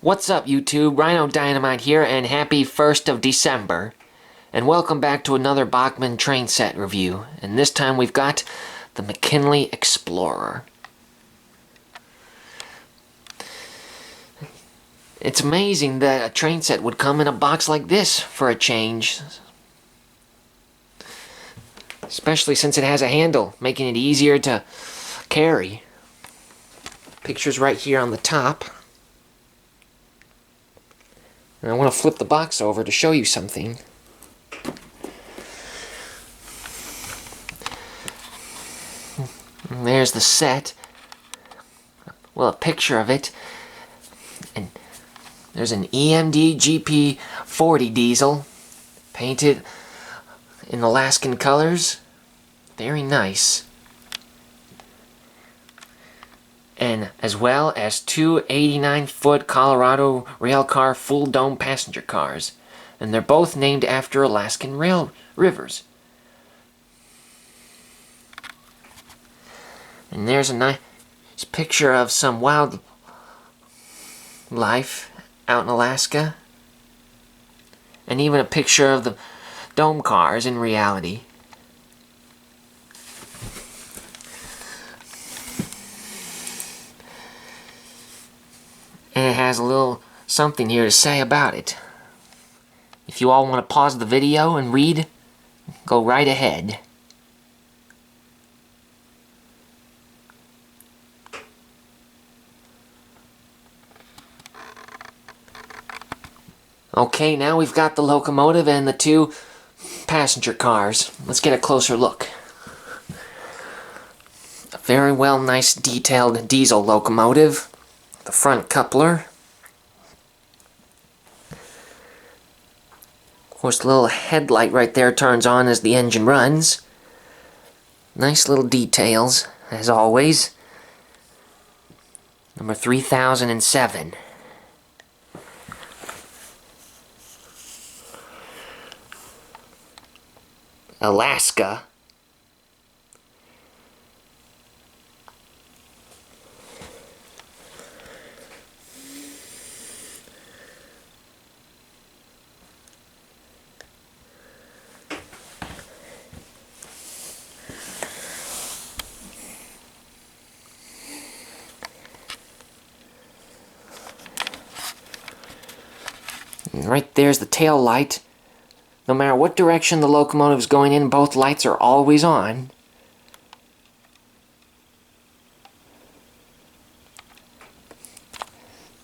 What's up, YouTube? Rhino Dynamite here, and happy 1st of December. And welcome back to another Bachmann train set review. And this time we've got the McKinley Explorer. It's amazing that a train set would come in a box like this for a change. Especially since it has a handle, making it easier to carry. Pictures right here on the top. And I want to flip the box over to show you something. And there's the set. Well, a picture of it. And there's an EMD GP40 diesel, painted in Alaskan colors. Very nice. And as well as two 89-foot Colorado railcar full dome passenger cars. And they're both named after Alaskan rail rivers. And there's a nice picture of some wildlife out in Alaska. And even a picture of the dome cars in reality. And it has a little something here to say about it. If you all want to pause the video and read, go right ahead. Okay, now we've got the locomotive and the two passenger cars. Let's get a closer look. A very nice detailed diesel locomotive. The front coupler. Of course, the little headlight right there turns on as the engine runs. Nice little details, as always. Number 3007. Alaska. And right there's the tail light. No matter what direction the locomotive is going in, both lights are always on.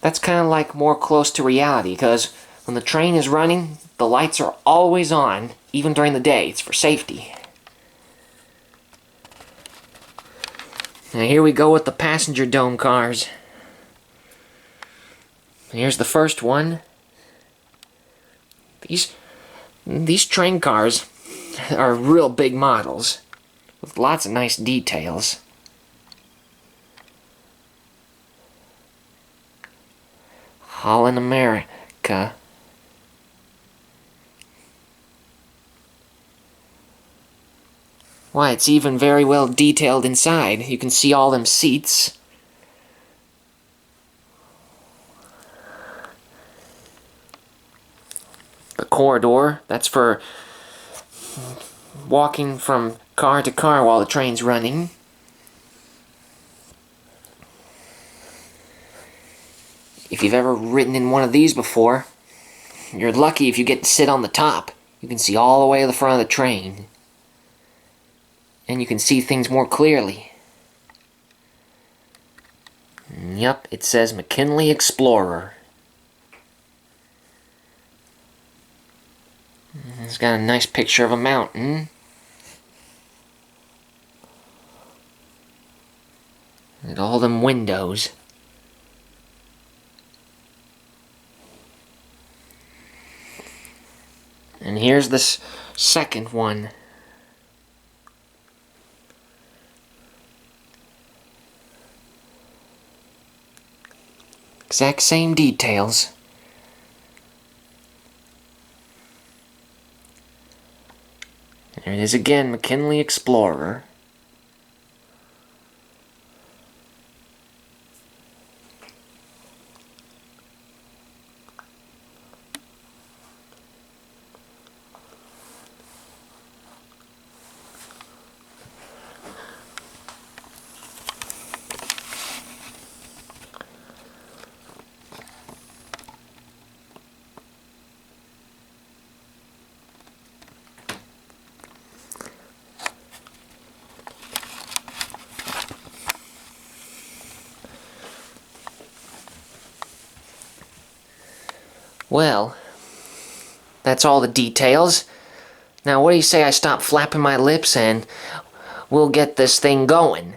That's kind of like more close to reality, because when the train is running, the lights are always on, even during the day. It's for safety. Now here we go with the passenger dome cars. Here's the first one. These train cars are real big models with lots of nice details. All in America. Why, it's even very well detailed inside. You can see all them seats. The corridor, that's for walking from car to car while the train's running. If you've ever ridden in one of these before, you're lucky if you get to sit on the top. You can see all the way to the front of the train. And you can see things more clearly. Yep, it says McKinley Explorer. It's got a nice picture of a mountain. And all them windows. And here's this second one. Exact same details. There it is again, McKinley Explorer. Well, that's all the details. Now what do you say I stop flapping my lips and we'll get this thing going?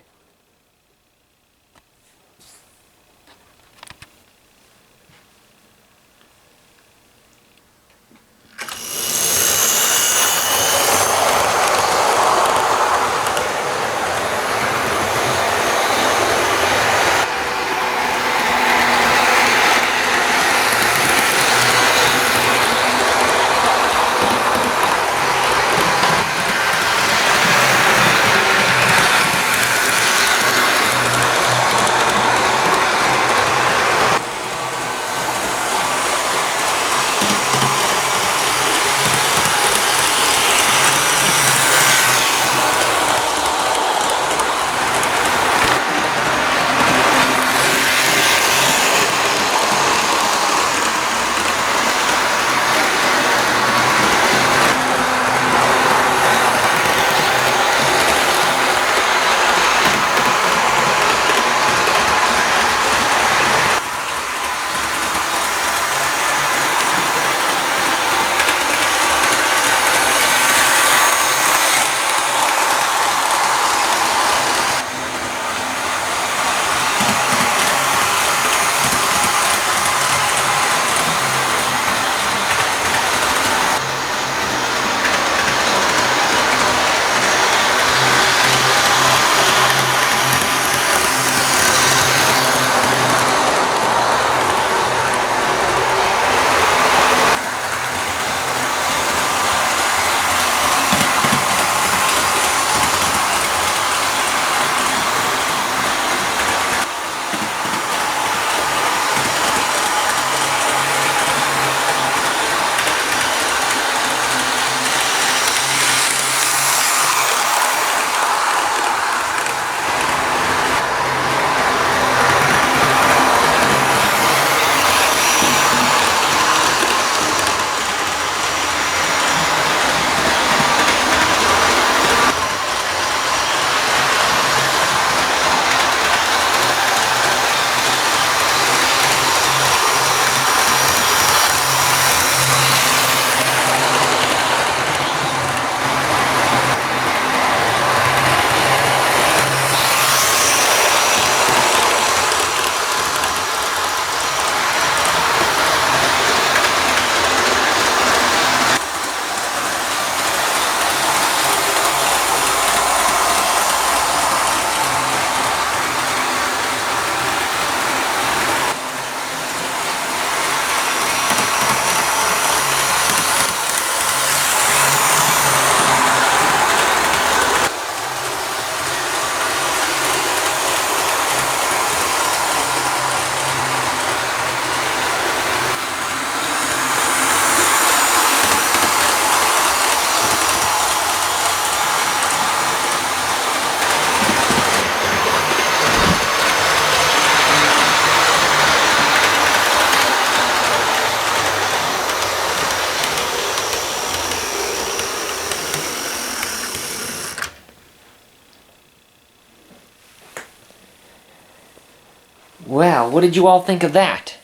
Well, what did you all think of that?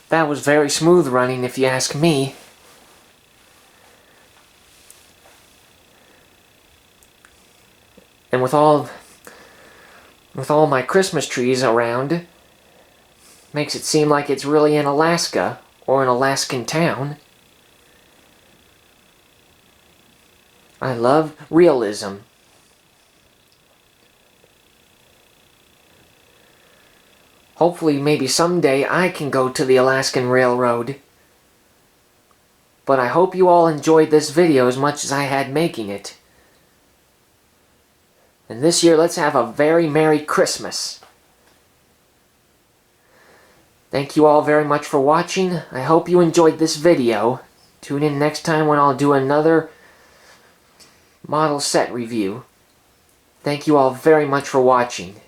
That was very smooth running, if you ask me. And with all my Christmas trees around, makes it seem like it's really in Alaska, or an Alaskan town. I love realism. Hopefully, maybe someday I can go to the Alaskan Railroad. But I hope you all enjoyed this video as much as I had making it. And this year, let's have a very Merry Christmas. Thank you all very much for watching. I hope you enjoyed this video. Tune in next time when I'll do another model set review. Thank you all very much for watching.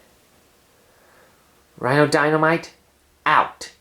Rhino Dynamite, out.